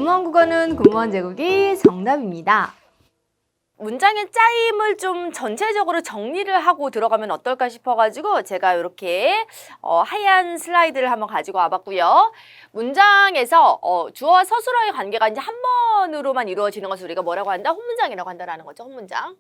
공무원 국어는 공무원 제국이 정답입니다. 문장의 짜임을 좀 전체적으로 정리를 하고 들어가면 어떨까 싶어가지고 제가 이렇게 하얀 슬라이드를 한번 가지고 와봤고요. 문장에서 주어와 서술어의 관계가 이제 한 번으로만 이루어지는 것을 우리가 뭐라고 한다? 혼문장이라고 한다라는 거죠. 혼문장.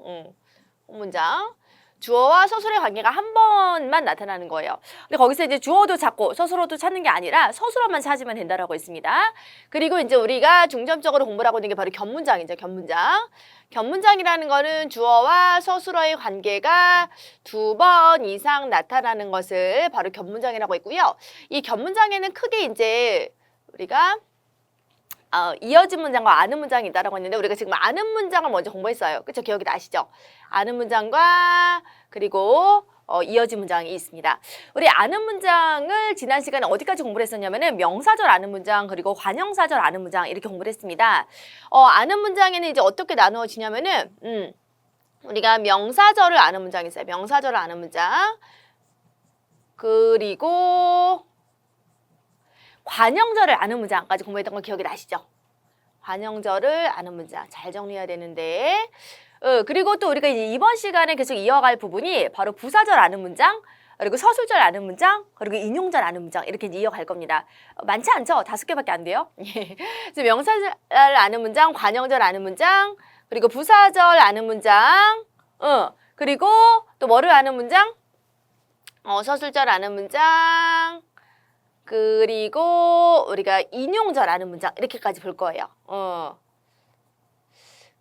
혼문장. 주어와 서술어의 관계가 한 번만 나타나는 거예요. 근데 거기서 이제 주어도 찾고 서술어도 찾는 게 아니라 서술어만 찾으면 된다라고 했습니다. 그리고 이제 우리가 중점적으로 공부를 하고 있는 게 바로 견문장이죠. 견문장. 견문장이라는 거는 주어와 서술어의 관계가 2번 이상 나타나는 것을 바로 견문장이라고 했고요. 이 견문장에는 크게 이제 우리가 이어진 문장과 아는 문장이 있다라고 했는데 우리가 지금 아는 문장을 먼저 공부했어요. 그쵸? 기억이 나시죠? 아는 문장과 그리고 이어진 문장이 있습니다. 우리 아는 문장을 지난 시간에 어디까지 공부를 했었냐면은 명사절 아는 문장 그리고 관형사절 아는 문장 이렇게 공부를 했습니다. 아는 문장에는 이제 어떻게 나누어지냐면은 우리가 명사절을 아는 문장이 있어요. 명사절을 아는 문장 그리고 관형절을 아는 문장까지 공부했던 거 기억이 나시죠? 관형절을 아는 문장 잘 정리해야 되는데 그리고 또 우리가 이제 이번 시간에 계속 이어갈 부분이 바로 부사절 아는 문장 그리고 서술절 아는 문장 그리고 인용절 아는 문장 이렇게 이제 이어갈 겁니다. 많지 않죠? 5개밖에 안 돼요. 그래서 명사절 아는 문장, 관형절 아는 문장 그리고 부사절 아는 문장 그리고 또 뭐를 아는 문장? 서술절 아는 문장 그리고 우리가 인용절 아는 문장 이렇게까지 볼 거예요.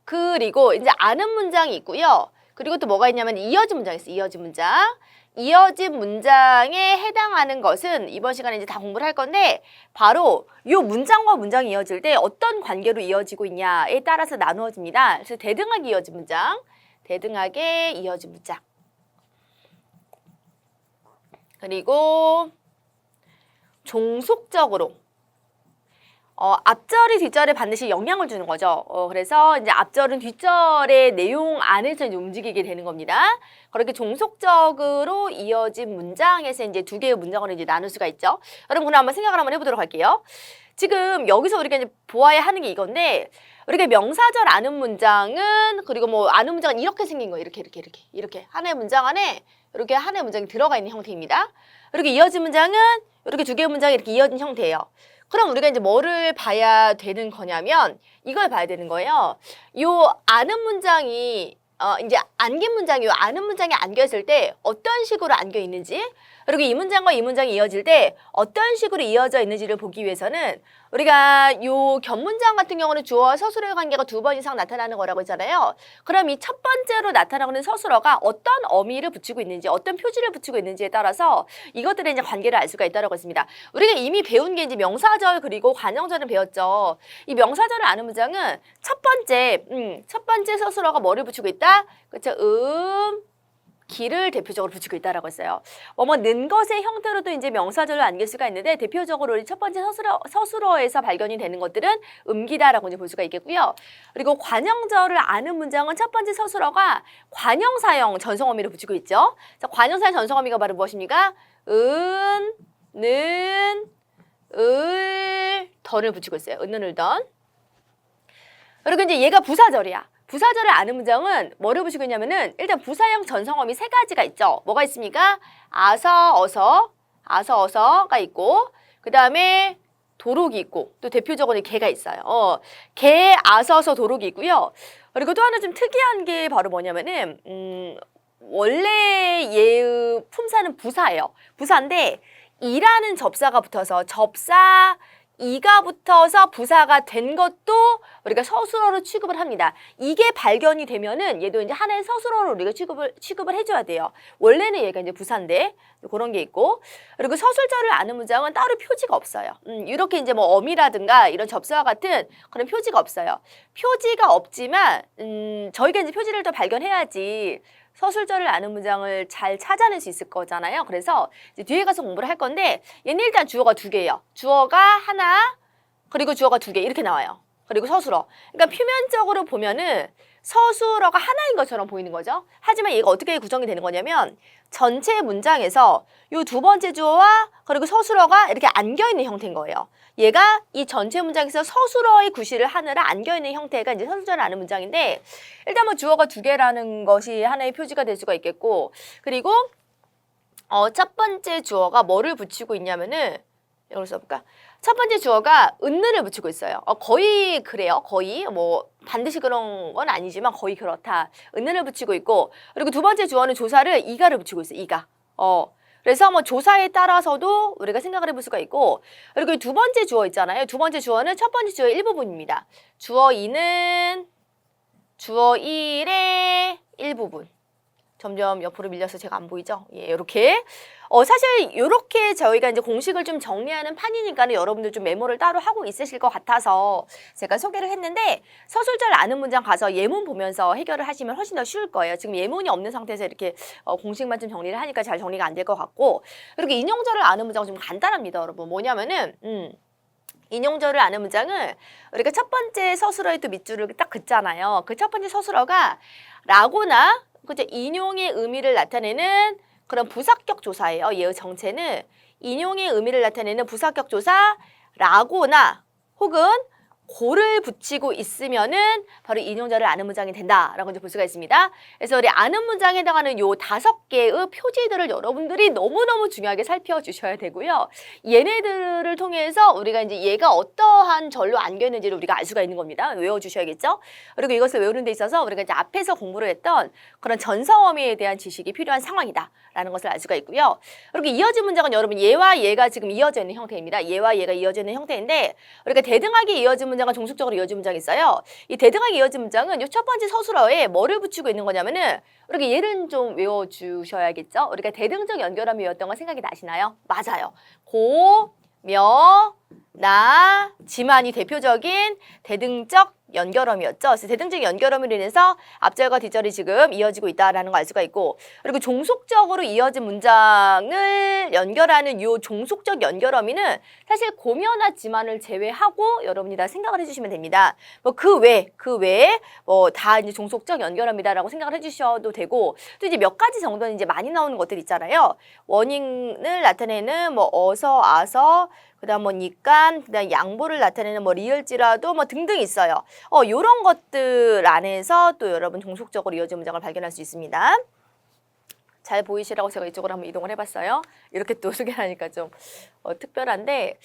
그리고 이제 아는 문장이 있고요. 그리고 또 뭐가 있냐면 이어진 문장이 있어요. 이어진 문장. 이어진 문장에 해당하는 것은 이번 시간에 이제 다 공부를 할 건데 바로 이 문장과 문장이 이어질 때 어떤 관계로 이어지고 있냐에 따라서 나누어집니다. 그래서 대등하게 이어진 문장, 대등하게 이어진 문장. 그리고 종속적으로 앞절이 뒷절에 반드시 영향을 주는 거죠. 그래서 이제 앞절은 뒷절의 내용 안에서 이제 움직이게 되는 겁니다. 그렇게 종속적으로 이어진 문장에서 이제 2개의 문장으로 이제 나눌 수가 있죠. 여러분 오늘 한번 생각을 한번 해보도록 할게요. 지금 여기서 우리가 이제 보아야 하는 게 이건데 우리가 명사절 아는 문장은 그리고 뭐 아는 문장은 이렇게 생긴 거예요. 이렇게 하나의 문장 안에 이렇게 하나의 문장이 들어가 있는 형태입니다. 이렇게 이어진 문장은 이렇게 2개의 문장이 이렇게 이어진 형태예요. 그럼 우리가 이제 뭐를 봐야 되는 거냐면 이걸 봐야 되는 거예요. 요 아는 문장이 이제 안긴 문장이 요 아는 문장에 안겨있을 때 어떤 식으로 안겨 있는지 그리고 이 문장과 이 문장이 이어질 때 어떤 식으로 이어져 있는지를 보기 위해서는 우리가 요 견문장 같은 경우는 주어와 서술어의 관계가 2번 이상 나타나는 거라고 했잖아요. 그럼 이 첫 번째로 나타나는 서술어가 어떤 어미를 붙이고 있는지 어떤 표지를 붙이고 있는지에 따라서 이것들의 이제 관계를 알 수가 있다고 했습니다. 우리가 이미 배운 게 이제 명사절 그리고 관형절을 배웠죠. 이 명사절을 아는 문장은 첫 번째 서술어가 뭐를 붙이고 있다? 그렇죠? 기를 대표적으로 붙이고 있다라고 했어요. 는 것의 형태로도 이제 명사절을 안길 수가 있는데 대표적으로 우리 첫 번째 서술어에서 발견이 되는 것들은 음기다라고 이제 볼 수가 있겠고요. 그리고 관형절을 아는 문장은 첫 번째 서술어가 관형사형 전성어미를 붙이고 있죠. 자, 관형사형 전성어미가 바로 무엇입니까? 는, 던을 붙이고 있어요. 는, 던. 그리고 이제 얘가 부사절이야. 부사절을 아는 문장은 뭐를 붙이고 있냐면은 일단 부사형 전성어미 3가지가 있죠. 뭐가 있습니까? 어서가 있고 그 다음에 도록이 있고 또 대표적으로 개가 있어요. 개, 아서, 도록이 있고요. 그리고 또 하나 좀 특이한 게 바로 뭐냐면은 원래 얘의 품사는 부사예요. 부사인데 이라는 접사가 붙어서 이가 붙어서 부사가 된 것도 우리가 서술어로 취급을 합니다. 이게 발견이 되면은 얘도 이제 하나의 서술어로 우리가 취급을 해줘야 돼요. 원래는 얘가 이제 부사인데 그런 게 있고 그리고 서술절을 아는 문장은 따로 표지가 없어요. 이렇게 이제 뭐 어미라든가 이런 접사와 같은 그런 표지가 없어요. 표지가 없지만 저희가 이제 표지를 더 발견해야지 서술절을 아는 문장을 잘 찾아낼 수 있을 거잖아요. 그래서 이제 뒤에 가서 공부를 할 건데 얘는 일단 주어가 2개예요. 주어가 하나 그리고 주어가 2개 이렇게 나와요. 그리고 서술어. 그러니까 표면적으로 보면은 서술어가 하나인 것처럼 보이는 거죠. 하지만 얘가 어떻게 구성이 되는 거냐면 전체 문장에서 이 두 번째 주어와 그리고 서술어가 이렇게 안겨있는 형태인 거예요. 얘가 이 전체 문장에서 서술어의 구실을 하느라 안겨있는 형태가 이제 서술어라는 문장인데 일단 뭐 주어가 두 개라는 것이 하나의 표지가 될 수가 있겠고 그리고 첫 번째 주어가 뭐를 붙이고 있냐면은 이걸 써볼까? 첫 번째 주어가 은느를 붙이고 있어요. 거의 그래요. 거의 뭐 반드시 그런 건 아니지만 거의 그렇다. 은느를 붙이고 있고 그리고 두 번째 주어는 조사를 이가를 붙이고 있어요. 이가. 그래서 뭐 조사에 따라서도 우리가 생각을 해볼 수가 있고 그리고 이 두 번째 주어 있잖아요. 두 번째 주어는 첫 번째 주어의 일부분입니다. 주어 2는 주어 1의 일부분. 점점 옆으로 밀려서 제가 안 보이죠? 예, 이렇게. 사실 이렇게 저희가 이제 공식을 좀 정리하는 판이니까는 여러분들 좀 메모를 따로 하고 있으실 것 같아서 제가 소개를 했는데 서술자를 아는 문장 가서 예문 보면서 해결을 하시면 훨씬 더 쉬울 거예요. 지금 예문이 없는 상태에서 이렇게 공식만 좀 정리를 하니까 잘 정리가 안 될 것 같고 그리고 인용절을 아는 문장은 좀 간단합니다, 여러분. 뭐냐면은 인용절을 아는 문장은 우리가 첫 번째 서술어의 또 밑줄을 딱 긋잖아요. 그 첫 번째 서술어가 라거나 그죠? 인용의 의미를 나타내는 그런 부사격 조사예요. 얘의 정체는 인용의 의미를 나타내는 부사격 조사 라거나 혹은 고를 붙이고 있으면은 바로 인용절을 아는 문장이 된다라고 이제 볼 수가 있습니다. 그래서 우리 아는 문장에 해당하는 요 5개의 표지들을 여러분들이 너무너무 중요하게 살펴주셔야 되고요. 얘네들을 통해서 우리가 이제 얘가 어떠한 절로 안겨 있는지를 우리가 알 수가 있는 겁니다. 외워주셔야겠죠? 그리고 이것을 외우는 데 있어서 우리가 이제 앞에서 공부를 했던 그런 전성어미에 대한 지식이 필요한 상황이다라는 것을 알 수가 있고요. 그리고 이어진 문장은 여러분 얘와 얘가 지금 이어져 있는 형태입니다. 얘와 얘가 이어져 있는 형태인데 우리가 대등하게 이어진 문장과 종속적으로 이어진 문장이 있어요. 이 대등하게 이어진 문장은 이 첫 번째 서술어에 뭐를 붙이고 있는 거냐면은 이렇게 얘는 좀 외워주셔야겠죠. 우리가 대등적 연결함이 외웠던 거 생각이 나시나요? 맞아요. 고, 며, 나, 지만이 대표적인 대등적 연결어미였죠. 그래서 대등적 연결어미로 인해서 앞절과 뒷절이 지금 이어지고 있다라는 걸 알 수가 있고 그리고 종속적으로 이어진 문장을 연결하는 이 종속적 연결어미는 사실 고며나 지만을 제외하고 여러분이 다 생각을 해주시면 됩니다. 뭐 그 외에 뭐 다 이제 종속적 연결어미다라고 생각을 해주셔도 되고 또 이제 몇 가지 정도는 이제 많이 나오는 것들 있잖아요. 원인을 나타내는 뭐 어서, 아서 그다음 뭐 니깐, 그다음 양보를 나타내는 뭐 리을지라도 뭐 등등 있어요. 요런 것들 안에서 또 여러분 종속적으로 이어진 문장을 발견할 수 있습니다. 잘 보이시라고 제가 이쪽으로 한번 이동을 해봤어요. 이렇게 또 소개하니까 좀 특별한데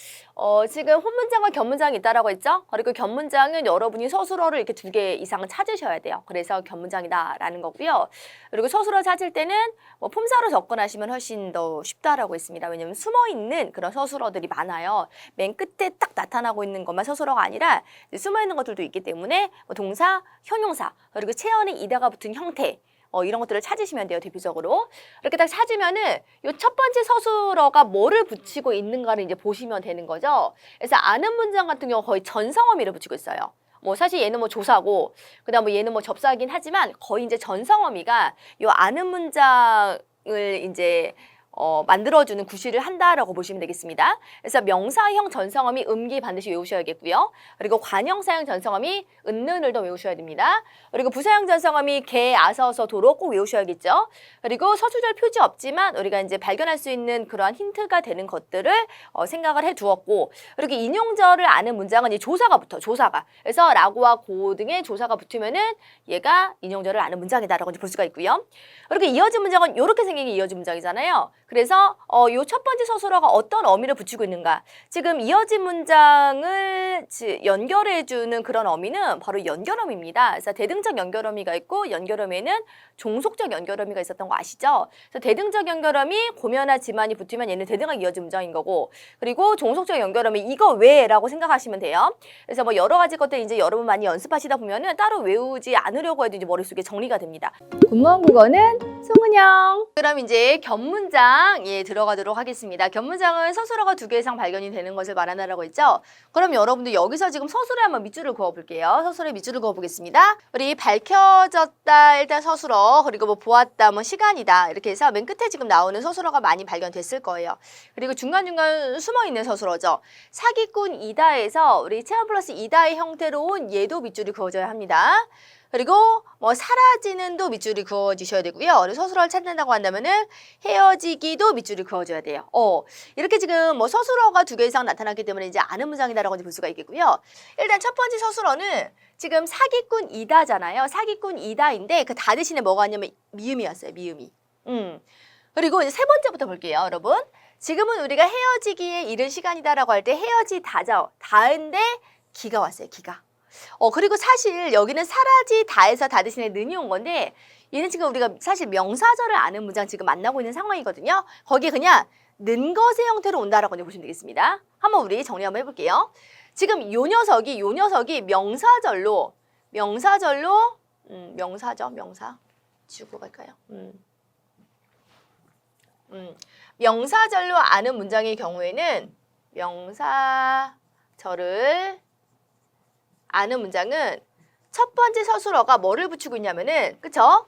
지금 혼문장과 견문장이 있다라고 했죠? 그리고 견문장은 여러분이 서술어를 이렇게 2개 이상은 찾으셔야 돼요. 그래서 견문장이다라는 거고요. 그리고 서술어 찾을 때는 뭐 품사로 접근하시면 훨씬 더 쉽다라고 했습니다. 왜냐하면 숨어있는 그런 서술어들이 많아요. 맨 끝에 딱 나타나고 있는 것만 서술어가 아니라 숨어있는 것들도 있기 때문에 뭐 동사, 형용사, 그리고 체언의 이다가 붙은 형태 이런 것들을 찾으시면 돼요, 대표적으로. 이렇게 딱 찾으면은 요 첫 번째 서술어가 뭐를 붙이고 있는가를 이제 보시면 되는 거죠. 그래서 아는 문장 같은 경우 거의 전성어미를 붙이고 있어요. 뭐 사실 얘는 뭐 조사고, 그다음 뭐 얘는 뭐 접사긴 하지만 거의 이제 전성어미가 요 아는 문장을 이제 만들어주는 구실을 한다라고 보시면 되겠습니다. 그래서 명사형 전성어미 음기 반드시 외우셔야겠고요. 그리고 관형사형 전성어미 은는을도 외우셔야 됩니다. 그리고 부사형 전성어미 개, 아서서, 도로 꼭 외우셔야겠죠. 그리고 서술절 표지 없지만 우리가 이제 발견할 수 있는 그러한 힌트가 되는 것들을 생각을 해두었고 그리고 인용절을 아는 문장은 이 조사가 붙어, 조사가. 그래서 라고와 고 등의 조사가 붙으면은 얘가 인용절을 아는 문장이다라고 볼 수가 있고요. 그리고 이어진 문장은 이렇게 생긴 게 이어진 문장이잖아요. 그래서 요 첫 번째 서술어가 어떤 어미를 붙이고 있는가. 지금 이어진 문장을 연결해주는 그런 어미는 바로 연결어미입니다. 그래서 대등적 연결어미가 있고 연결어미에는 종속적 연결어미가 있었던 거 아시죠? 그래서 대등적 연결어미 고며나 지만이 붙으면 얘는 대등하게 이어진 문장인 거고 그리고 종속적 연결어미 이거 왜라고 생각하시면 돼요. 그래서 뭐 여러 가지 것들 이제 여러분 많이 연습하시다 보면은 따로 외우지 않으려고 해도 이제 머릿속에 정리가 됩니다. 군무원 국어는 송은영. 그럼 이제 견문장 견문장 들어가도록 하겠습니다. 견문장은 서술어가 2개 이상 발견이 되는 것을 말한다라고 했죠. 그럼 여러분들 여기서 지금 서술어에 한번 밑줄을 그어볼게요. 서술어에 밑줄을 그어보겠습니다. 우리 밝혀졌다 일단 서술어, 그리고 뭐 보았다, 뭐 시간이다 이렇게 해서 맨 끝에 지금 나오는 서술어가 많이 발견됐을 거예요. 그리고 중간중간 숨어있는 서술어죠. 사기꾼이다에서 우리 체험 플러스 이다의 형태로 온 얘도 밑줄이 그어져야 합니다. 그리고 뭐 사라지는도 밑줄이 그어지셔야 되고요. 그리고 서술어를 찾는다고 한다면은 헤어지기도 밑줄이 그어져야 돼요. 이렇게 지금 뭐 서술어가 2개 이상 나타났기 때문에 이제 아는 문장이다라고 볼 수가 있겠고요. 일단 첫 번째 서술어는 지금 사기꾼이다잖아요. 사기꾼이다인데 그 다 대신에 뭐가 왔냐면 미음이었어요. 미음이. 그리고 이제 세 번째부터 볼게요, 여러분. 지금은 우리가 헤어지기에 이른 시간이다라고 할 때 헤어지다죠. 다인데 기가 왔어요. 기가. 그리고 사실 여기는 사라지다에서 다 대신에 는이 온 건데 얘는 지금 우리가 사실 명사절을 아는 문장 지금 만나고 있는 상황이거든요. 거기에 그냥 는 것의 형태로 온다라고 보시면 되겠습니다. 한번 우리 정리 한번 해볼게요. 지금 요 녀석이 명사절로 명사 주고 갈까요? 명사절로 아는 문장의 경우에는 명사절을 아는 문장은 첫 번째 서술어가 뭐를 붙이고 있냐면은, 그쵸?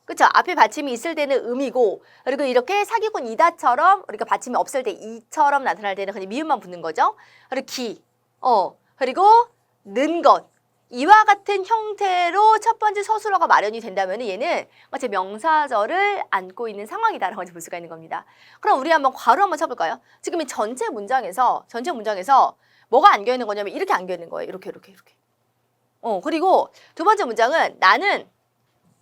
그쵸? 앞에 받침이 있을 때는 음이고, 그리고 이렇게 사기꾼이다처럼 우리가 받침이 없을 때 이처럼 나타날 때는 그냥 미음만 붙는 거죠. 그리고 그리고 는 것. 이와 같은 형태로 첫 번째 서술어가 마련이 된다면 얘는 마치 명사절을 안고 있는 상황이다라고 볼 수가 있는 겁니다. 그럼 우리 한번 괄호 한번 쳐볼까요? 지금 이 전체 문장에서 뭐가 안겨 있는 거냐면 이렇게 안겨 있는 거예요. 이렇게. 그리고 두 번째 문장은 나는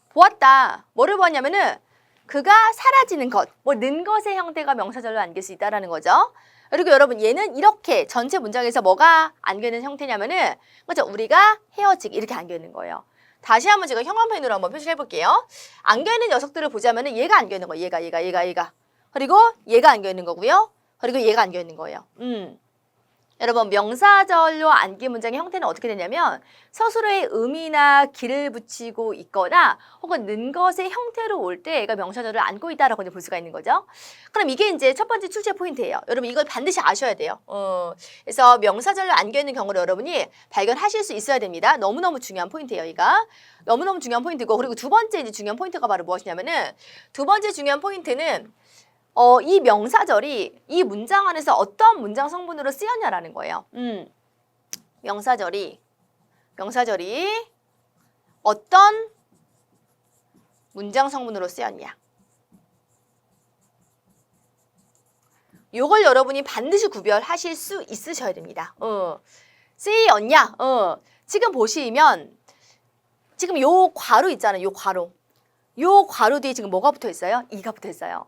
보았다. 뭐를 보았냐면은 그가 사라지는 것, 는 것의 형태가 명사절로 안길 수 있다라는 거죠. 그리고 여러분 얘는 이렇게 전체 문장에서 뭐가 안겨 있는 형태냐면은 그렇죠? 우리가 헤어지기 이렇게 안겨 있는 거예요. 다시 한번 제가 형광펜으로 한번 표시를 해볼게요. 안겨 있는 녀석들을 보자면은 얘가 안겨 있는 거예요. 얘가. 그리고 얘가 안겨 있는 거고요. 그리고 얘가 안겨 있는 거예요. 여러분 명사절로 안긴 문장의 형태는 어떻게 되냐면 서술어에 음이나 기를 붙이고 있거나 혹은 는 것의 형태로 올 때 얘가 명사절을 안고 있다라고 볼 수가 있는 거죠. 그럼 이게 이제 첫 번째 출제 포인트예요. 여러분 이걸 반드시 아셔야 돼요. 그래서 명사절로 안겨 있는 경우를 여러분이 발견하실 수 있어야 됩니다. 너무너무 중요한 포인트예요. 이가 너무너무 중요한 포인트고, 그리고 두 번째 이제 중요한 포인트가 바로 무엇이냐면은 두 번째 중요한 포인트는 이 명사절이 이 문장 안에서 어떤 문장 성분으로 쓰였냐라는 거예요. 명사절이 어떤 문장 성분으로 쓰였냐. 요걸 여러분이 반드시 구별하실 수 있으셔야 됩니다. 쓰였냐? 지금 보시면 지금 요 괄호 있잖아요. 요 괄호 뒤에 지금 뭐가 붙어 있어요? 이가 붙어 있어요.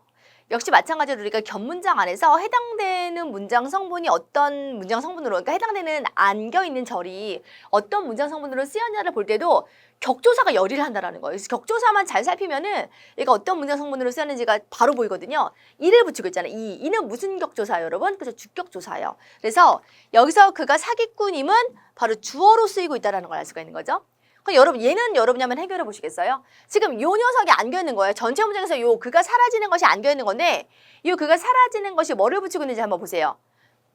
역시 마찬가지로 우리가 견문장 안에서 해당되는 문장 성분이 어떤 문장 성분으로, 그러니까 해당되는 안겨있는 절이 어떤 문장 성분으로 쓰였냐를 볼 때도 격조사가 열의를 한다는 거예요. 그래서 격조사만 잘 살피면은 얘가 어떤 문장 성분으로 쓰였는지가 바로 보이거든요. 이를 붙이고 있잖아요. 이는 무슨 격조사예요, 여러분? 그래서 주격조사예요. 그래서 여기서 그가 사기꾼임은 바로 주어로 쓰이고 있다는 걸 알 수가 있는 거죠. 여러분 얘는 여러분이 한번 해결해 보시겠어요? 지금 요 녀석이 안겨 있는 거예요. 전체 문장에서 요 그가 사라지는 것이 안겨 있는 건데 요 그가 사라지는 것이 뭐를 붙이고 있는지 한번 보세요.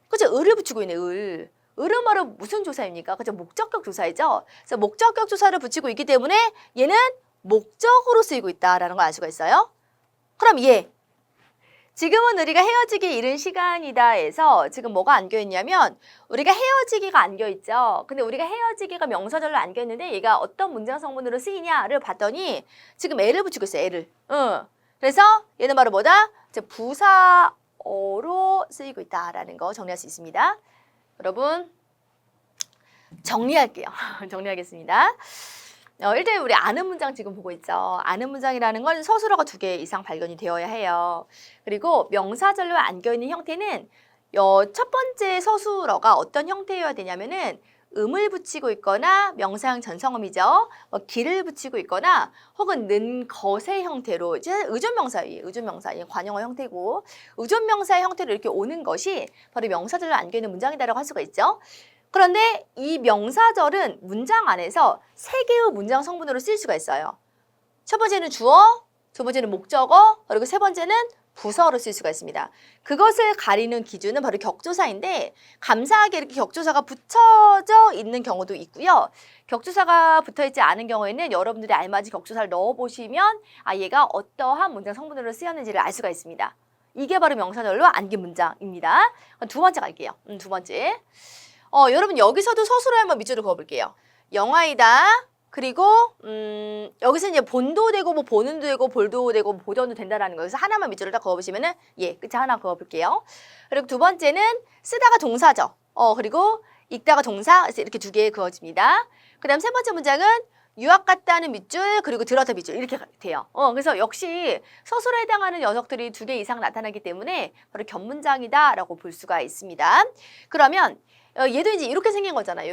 그죠? 을을 붙이고 있네. 을은 바로 무슨 조사입니까? 그죠? 목적격 조사이죠. 그래서 목적격 조사를 붙이고 있기 때문에 얘는 목적으로 쓰이고 있다라는 걸 알 수가 있어요. 그럼 얘 지금은 우리가 헤어지기 이른 시간이다에서 지금 뭐가 안겨있냐면 우리가 헤어지기가 안겨있죠. 근데 우리가 헤어지기가 명사절로 안겨있는데 얘가 어떤 문장 성분으로 쓰이냐를 봤더니 지금 애를 붙이고 있어요. 애를. 그래서 얘는 바로 뭐다? 부사어로 쓰이고 있다라는 거 정리할 수 있습니다. 여러분 정리할게요. 정리하겠습니다. 일단 우리 아는 문장 지금 보고 있죠. 아는 문장이라는 건 서술어가 2개 이상 발견이 되어야 해요. 그리고 명사절로 안겨있는 형태는 첫 번째 서술어가 어떤 형태여야 되냐면은 음을 붙이고 있거나 명사형 전성음이죠. 기를 붙이고 있거나 혹은 는 것의 형태로 이제 의존명사예요. 관용어 형태고 의존명사의 형태로 이렇게 오는 것이 바로 명사절로 안겨있는 문장이다라고 할 수가 있죠. 그런데 이 명사절은 문장 안에서 3개의 문장 성분으로 쓰일 수가 있어요. 첫 번째는 주어, 두 번째는 목적어, 그리고 세 번째는 부서로 쓸 수가 있습니다. 그것을 가리는 기준은 바로 격조사인데 감사하게 이렇게 격조사가 붙여져 있는 경우도 있고요. 격조사가 붙어있지 않은 경우에는 여러분들이 알맞은 격조사를 넣어보시면 얘가 어떠한 문장 성분으로 쓰였는지를 알 수가 있습니다. 이게 바로 명사절로 안긴 문장입니다. 두 번째 갈게요. 두 번째. 여러분 여기서도 서술어에 한번 밑줄을 그어볼게요. 영화이다. 그리고 여기서 이제 본도 되고 뭐 보는도 되고 볼도 되고 보던도 된다라는 거예요. 그래서 하나만 밑줄을 딱 그어보시면은 끝에 하나 그어볼게요. 그리고 두 번째는 쓰다가 동사죠. 그리고 읽다가 동사. 그래서 이렇게 두 개 그어집니다. 그다음 세 번째 문장은 유학 갔다는 밑줄 그리고 들어다 밑줄 이렇게 돼요. 그래서 역시 서술에 해당하는 녀석들이 두 개 이상 나타나기 때문에 바로 겹문장이다라고 볼 수가 있습니다. 그러면 얘도 이제 이렇게 생긴 거잖아요.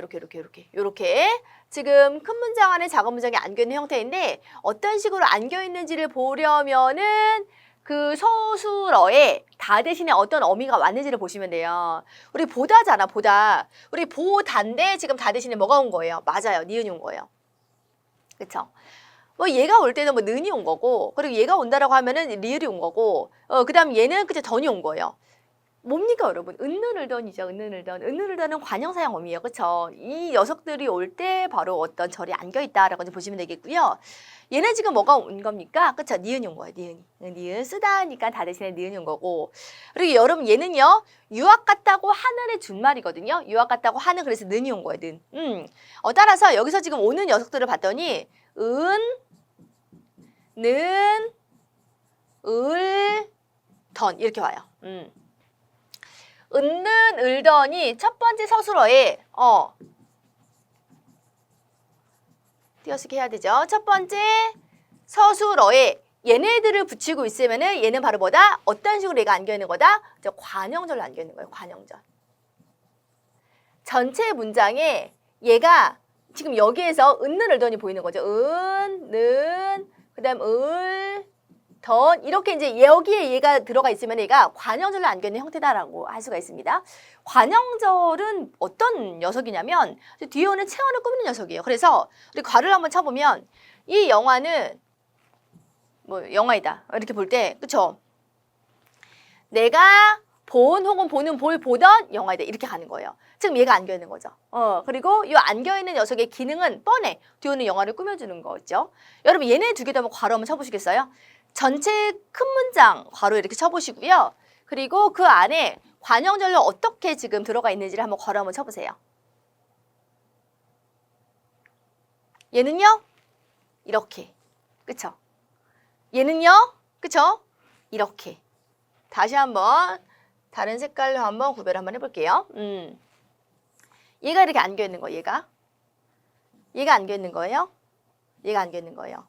이렇게 지금 큰 문장 안에 작은 문장이 안겨있는 형태인데 어떤 식으로 안겨있는지를 보려면은 그 서술어에 다 대신에 어떤 어미가 왔는지를 보시면 돼요. 우리 보다잖아, 보다. 우리 보다인데 지금 다 대신에 뭐가 온 거예요? 맞아요, 니은이 온 거예요. 그쵸? 뭐 얘가 올 때는 뭐 는이 온 거고, 그리고 얘가 온다라고 하면은 리을이 온 거고, 그 다음 얘는 그쵸 던이 온 거예요. 뭡니까 여러분? 은느을던이죠. 은느을던은 관형사형 어미예요. 그쵸? 이 녀석들이 올 때 바로 어떤 절이 안겨있다라고 보시면 되겠고요. 얘는 지금 뭐가 온 겁니까? 그쵸? 니은이 온 거예요. 니은 쓰다 하니까 다 대신에 니은이 온 거고. 그리고 여러분 얘는요. 유학 갔다고 하늘의 준말이거든요. 유학 갔다고 하는 그래서 는이 온 거예요. 는. 따라서 여기서 지금 오는 녀석들을 봤더니 는, 을, 던 이렇게 와요. 은는 을던이 첫 번째 서술어에 띄어쓰기 해야 되죠. 첫 번째 서술어에 얘네들을 붙이고 있으면은 얘는 바로 뭐다? 어떤 식으로 얘가 안겨 있는 거다? 관형절로 안겨 있는 거예요. 관형절. 전체 문장에 얘가 지금 여기에서 은는 을던이 보이는 거죠. 는, 그다음 던 이렇게 이제 여기에 얘가 들어가 있으면 얘가 관형절로 안겨 있는 형태다라고 할 수가 있습니다. 관형절은 어떤 녀석이냐면 뒤에 오는 체언을 꾸미는 녀석이에요. 그래서 우리 괄호를 한번 쳐보면 이 영화는 뭐 영화이다 이렇게 볼 때 그쵸? 내가 본 혹은 보는 보던 영화이다 이렇게 가는 거예요. 지금 얘가 안겨 있는 거죠. 그리고 이 안겨 있는 녀석의 기능은 뻔해. 뒤에 오는 영화를 꾸며주는 거죠. 여러분 얘네 두 개 다 한번 괄호 한번 쳐보시겠어요? 전체 큰 문장 괄호 이렇게 쳐보시고요. 그리고 그 안에 관형절로 어떻게 지금 들어가 있는지를 한번 괄호 한번 쳐보세요. 얘는요? 이렇게. 그쵸? 얘는요? 그쵸? 이렇게. 다시 한번 다른 색깔로 한번 구별을 한번 해볼게요. 얘가 이렇게 안겨 있는 거예요. 얘가 안겨 있는 거예요. 얘가 안겨 있는 거예요.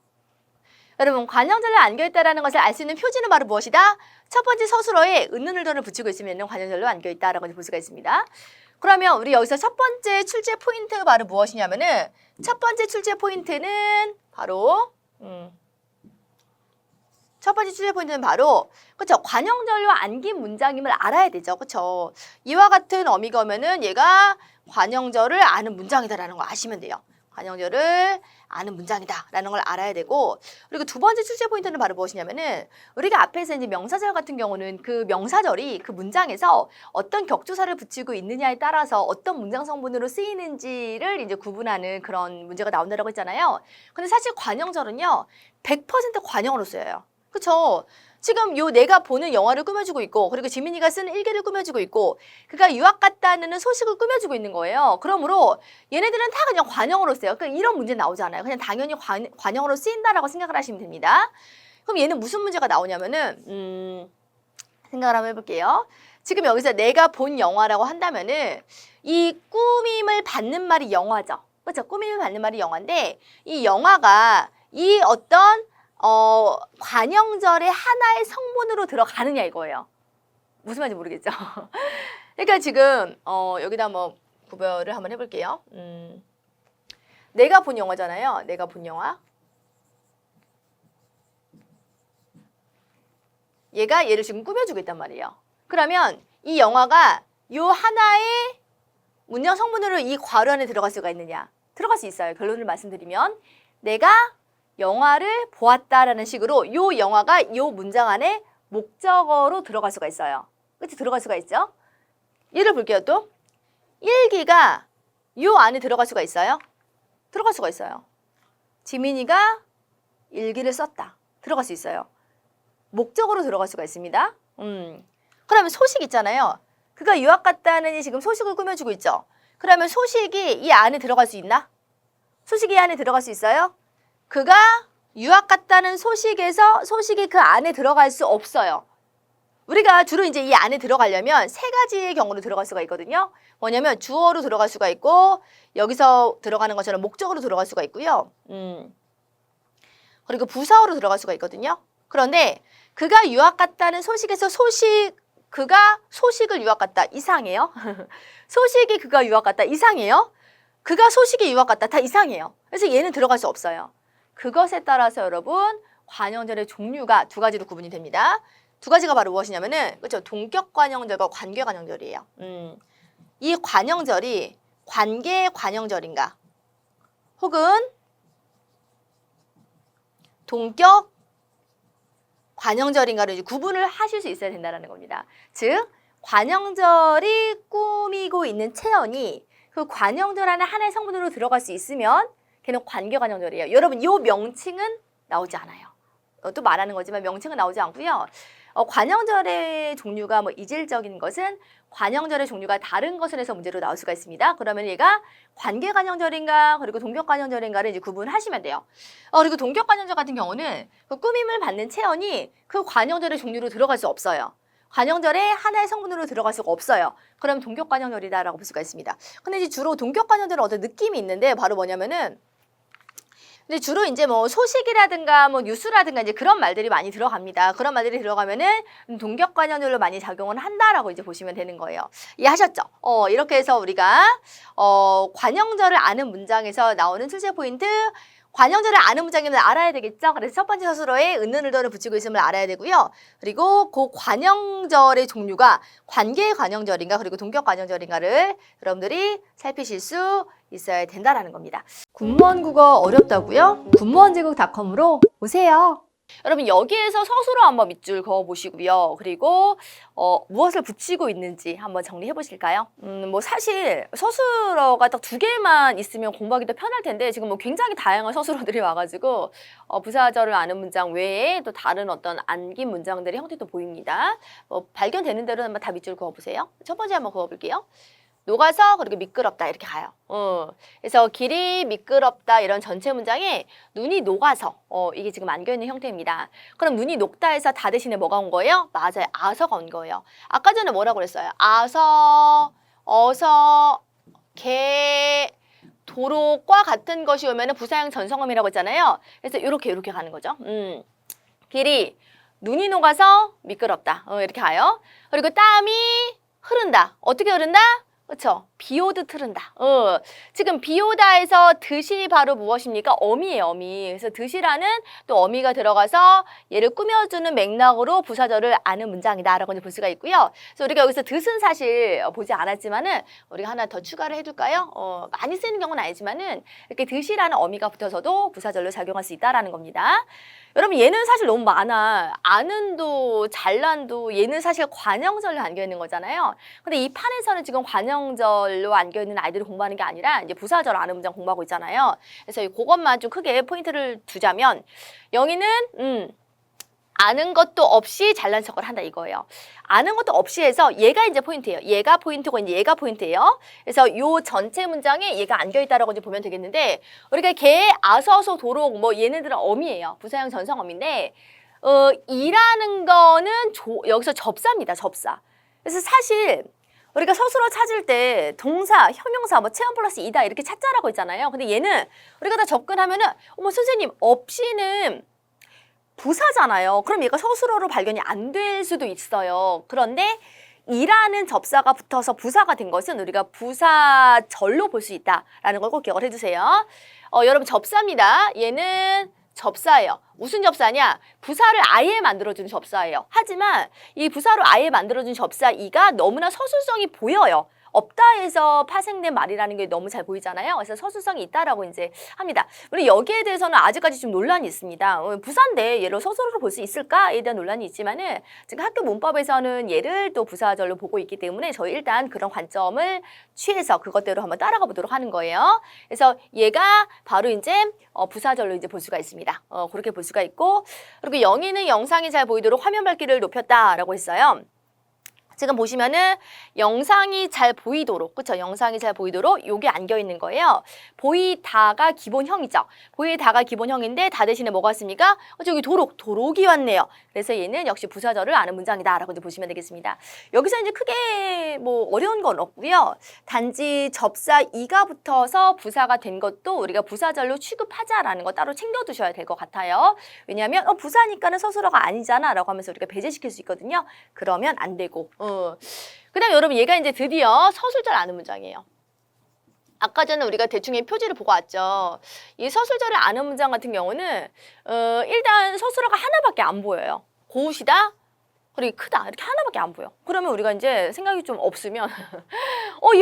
여러분 관형절로 안겨있다라는 것을 알 수 있는 표지는 바로 무엇이다? 첫 번째 서술어에 은는을던을 붙이고 있으면 관형절로 안겨있다라고 볼 수가 있습니다. 그러면 우리 여기서 첫 번째 출제 포인트 바로 무엇이냐면은 첫 번째 출제 포인트는 바로 그쵸 관형절로 안긴 문장임을 알아야 되죠. 그쵸? 이와 같은 어미가 오면은 얘가 관형절을 아는 문장이다라는 거 아시면 돼요. 관형절을 아는 문장이다라는 걸 알아야 되고 그리고 두 번째 출제 포인트는 바로 무엇이냐면은 우리가 앞에서 이제 명사절 같은 경우는 그 명사절이 그 문장에서 어떤 격조사를 붙이고 있느냐에 따라서 어떤 문장 성분으로 쓰이는지를 이제 구분하는 그런 문제가 나온다고 했잖아요. 근데 사실 관형절은요 100% 관형으로 쓰여요. 그쵸? 지금 요 내가 보는 영화를 꾸며주고 있고 그리고 지민이가 쓰는 일기를 꾸며주고 있고 그가 유학 갔다는 소식을 꾸며주고 있는 거예요. 그러므로 얘네들은 다 그냥 관형으로 써요. 그러니까 이런 문제 나오잖아요. 그냥 당연히 관형으로 쓰인다라고 생각을 하시면 됩니다. 그럼 얘는 무슨 문제가 나오냐면은 생각을 한번 해볼게요. 지금 여기서 내가 본 영화라고 한다면은 이 꾸밈을 받는 말이 영화죠. 그렇죠? 꾸밈을 받는 말이 영화인데 이 영화가 이 어떤 관형절의 하나의 성분으로 들어가느냐 이거예요. 무슨 말인지 모르겠죠? 그러니까 지금 여기다 한번 구별을 한번 해볼게요. 내가 본 영화잖아요. 내가 본 영화. 얘가 얘를 지금 꾸며주고 있단 말이에요. 그러면 이 영화가 요 하나의 문장 성분으로 이 괄호 안에 들어갈 수가 있느냐? 들어갈 수 있어요. 결론을 말씀드리면 내가 영화를 보았다라는 식으로 요 영화가 요 문장 안에 목적어로 들어갈 수가 있어요. 그치? 들어갈 수가 있죠? 예를 볼게요, 또. 일기가 요 안에 들어갈 수가 있어요? 들어갈 수가 있어요. 지민이가 일기를 썼다. 들어갈 수 있어요. 목적으로 들어갈 수가 있습니다. 그러면 소식 있잖아요. 그가 유학 갔다는 지금 소식을 꾸며주고 있죠. 그러면 소식이 이 안에 들어갈 수 있나? 소식이 이 안에 들어갈 수 있어요? 그가 유학 갔다는 소식에서 소식이 그 안에 들어갈 수 없어요. 우리가 주로 이제 이 안에 들어가려면 세 가지의 경우로 들어갈 수가 있거든요. 뭐냐면 주어로 들어갈 수가 있고 여기서 들어가는 것처럼 목적으로 들어갈 수가 있고요. 그리고 부사어로 들어갈 수가 있거든요. 그런데 그가 유학 갔다는 소식에서 그가 소식을 유학 갔다 이상해요. 소식이 그가 유학 갔다 이상해요. 그가 소식이 유학 갔다 다 이상해요. 그래서 얘는 들어갈 수 없어요. 그것에 따라서 여러분 관형절의 종류가 두 가지로 구분이 됩니다. 두 가지가 바로 무엇이냐면은 그렇죠. 동격 관형절과 관계 관형절이에요. 이 관형절이 관계 관형절인가 혹은 동격 관형절인가를 이제 구분을 하실 수 있어야 된다는 겁니다. 즉 관형절이 꾸미고 있는 체언이 그 관형절 안에 하나의 성분으로 들어갈 수 있으면 걔는 관계 관형절이에요. 여러분 이 명칭은 나오지 않아요. 또 말하는 거지만 명칭은 나오지 않고요. 관형절의 종류가 뭐 이질적인 것은 관형절의 종류가 다른 것을 해서 문제로 나올 수가 있습니다. 그러면 얘가 관계 관형절인가 그리고 동격 관형절인가를 이제 구분하시면 돼요. 그리고 동격 관형절 같은 경우는 그 꾸밈을 받는 체언이 그 관형절의 종류로 들어갈 수 없어요. 관형절의 하나의 성분으로 들어갈 수가 없어요. 그럼 동격 관형절이다라고 볼 수가 있습니다. 근데 이제 주로 동격 관형절은 어떤 느낌이 있는데 바로 뭐냐면은 근데 주로 이제 뭐 소식이라든가 뭐 뉴스라든가 이제 그런 말들이 많이 들어갑니다. 그런 말들이 들어가면은 동격 관형절로 많이 작용을 한다라고 이제 보시면 되는 거예요. 이해하셨죠? 이렇게 해서 우리가 관형절을 아는 문장에서 나오는 출제 포인트 관형절을 아는 문장이면 알아야 되겠죠? 그래서 첫 번째 서술어에 은은을더를 붙이고 있음을 알아야 되고요. 그리고 그 관형절의 종류가 관계 관형절인가 그리고 동격 관형절인가를 여러분들이 살피실 수 있어야 된다라는 겁니다. 군무원 국어 어렵다고요? 군무원제국닷컴으로 오세요. 여러분 여기에서 서술어 한번 밑줄 그어보시고요. 그리고 무엇을 붙이고 있는지 한번 정리해 보실까요? 뭐 사실 서술어가 딱 두 개만 있으면 공부하기 도 편할 텐데 지금 뭐 굉장히 다양한 서술어들이 와가지고 부사절을 아는 문장 외에 또 다른 어떤 안긴 문장들의 형태도 보입니다. 발견되는 대로 한번 다 밑줄 그어보세요. 첫 번째 한번 그어볼게요. 녹아서 그리고 미끄럽다 이렇게 가요. 그래서 길이 미끄럽다 이런 전체 문장에 눈이 녹아서 이게 지금 안겨있는 형태입니다. 그럼 눈이 녹다 해서 다 대신에 뭐가 온 거예요? 맞아요. 아서가 온 거예요. 아까 전에 뭐라고 그랬어요? 아서, 어서, 개, 도로과 같은 것이 오면은 부사형 전성음이라고 했잖아요. 그래서 이렇게 가는 거죠. 길이 눈이 녹아서 미끄럽다. 이렇게 가요. 그리고 땀이 흐른다. 어떻게 흐른다? 그렇죠. 비 오듯 흐른다. 지금 비 오다에서 듯이 바로 무엇입니까? 어미예요, 어미. 그래서 듯이라는 또 어미가 들어가서 얘를 꾸며주는 맥락으로 부사절을 아는 문장이다라고 볼 수가 있고요. 그래서 우리가 여기서 듯은 사실 보지 않았지만은 우리가 하나 더 추가를 해둘까요? 많이 쓰는 경우는 아니지만은 이렇게 듯이라는 어미가 붙어서도 부사절로 작용할 수 있다라는 겁니다. 여러분 얘는 사실 너무 많아. 아는도 잘난도 얘는 사실 관형절로 안겨있는 거잖아요. 근데 이 판에서는 지금 관형절로 안겨있는 아이들을 공부하는 게 아니라 이제 부사절 아는 문장 공부하고 있잖아요. 그래서 그것만 좀 크게 포인트를 두자면 영희는 아는 것도 없이 잘난 척을 한다 이거예요. 아는 것도 없이 해서 얘가 이제 포인트예요. 얘가 포인트고 이제 얘가 포인트예요. 그래서 요 전체 문장에 얘가 안겨있다라고 이제 보면 되겠는데 우리가 개, 아서서, 도록 뭐 얘네들은 어미예요. 부사형 전성어미인데 이라는 거는 여기서 접사입니다. 접사. 그래서 사실 우리가 서술어 찾을 때 동사, 형용사, 뭐 체험 플러스 이다 이렇게 찾자라고 했잖아요. 근데 얘는 우리가 다 접근하면은 어머 선생님 없이는 부사잖아요. 그럼 얘가 서술어로 발견이 안 될 수도 있어요. 그런데 이라는 접사가 붙어서 부사가 된 것은 우리가 부사절로 볼 수 있다라는 걸 꼭 기억을 해주세요. 여러분 접사입니다. 얘는 접사예요. 무슨 접사냐? 부사를 아예 만들어주는 접사예요. 하지만 이 부사로 아예 만들어준 접사 이가 너무나 서술성이 보여요. 없다에서 파생된 말이라는 게 너무 잘 보이잖아요. 그래서 서술성이 있다라고 이제 합니다. 우리 여기에 대해서는 아직까지 좀 논란이 있습니다. 부사인데 얘를 서술어로 볼 수 있을까에 대한 논란이 있지만은 지금 학교 문법에서는 얘를 또 부사절로 보고 있기 때문에 저희 일단 그런 관점을 취해서 그것대로 한번 따라가 보도록 하는 거예요. 그래서 얘가 바로 이제 부사절로 이제 볼 수가 있습니다. 그렇게 볼 수가 있고, 그리고 영희는 영상이 잘 보이도록 화면 밝기를 높였다라고 했어요. 지금 보시면은 영상이 잘 보이도록, 그쵸? 영상이 잘 보이도록 요게 안겨 있는 거예요. 보이다가 기본형이죠. 보이다가 기본형인데 다 대신에 뭐가 왔습니까? 저기 도록이 왔네요. 그래서 얘는 역시 부사절을 아는 문장이다라고 이제 보시면 되겠습니다. 여기서 이제 크게 뭐 어려운 건 없고요. 단지 접사 이가 붙어서 부사가 된 것도 우리가 부사절로 취급하자라는 거 따로 챙겨두셔야 될 것 같아요. 왜냐하면 부사니까는 서술어가 아니잖아라고 하면서 우리가 배제시킬 수 있거든요. 그러면 안 되고. 그다음 여러분 얘가 이제 드디어 서술절 아는 문장이에요. 아까 전에 우리가 대충의 표지를 보고 왔죠. 이 서술절을 아는 문장 같은 경우는 일단 서술어가 하나밖에 안 보여요. 고우시다, 그리고 크다 이렇게 하나밖에 안 보여. 그러면 우리가 이제 생각이 좀 없으면 이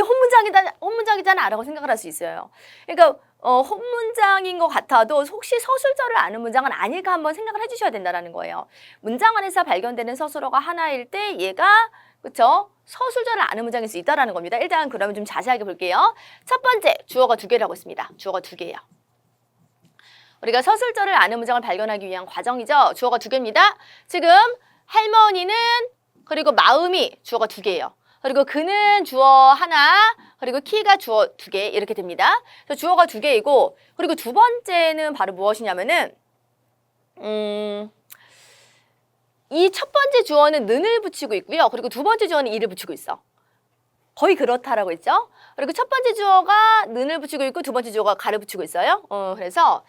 혼문장이잖아라고 생각을 할 수 있어요. 그러니까 혼문장인 것 같아도 혹시 서술절을 아는 문장은 아닐까 한번 생각을 해주셔야 된다는 거예요. 문장 안에서 발견되는 서술어가 하나일 때 얘가 그쵸? 서술절을 아는 문장일 수 있다는 겁니다. 일단 그러면 좀 자세하게 볼게요. 첫 번째, 주어가 2개라고 했습니다. 주어가 2개예요. 우리가 서술절을 아는 문장을 발견하기 위한 과정이죠. 주어가 2개입니다. 지금 할머니는 그리고 마음이 주어가 2개예요. 그리고 그는 주어 하나, 그리고 키가 주어 2개 이렇게 됩니다. 그래서 주어가 2개이고, 그리고 두 번째는 바로 무엇이냐면은 이 첫 번째 주어는 는을 붙이고 있고요. 그리고 두 번째 주어는 이를 붙이고 있어. 거의 그렇다라고 했죠. 그리고 첫 번째 주어가 는을 붙이고 있고 두 번째 주어가 가를 붙이고 있어요. 그래서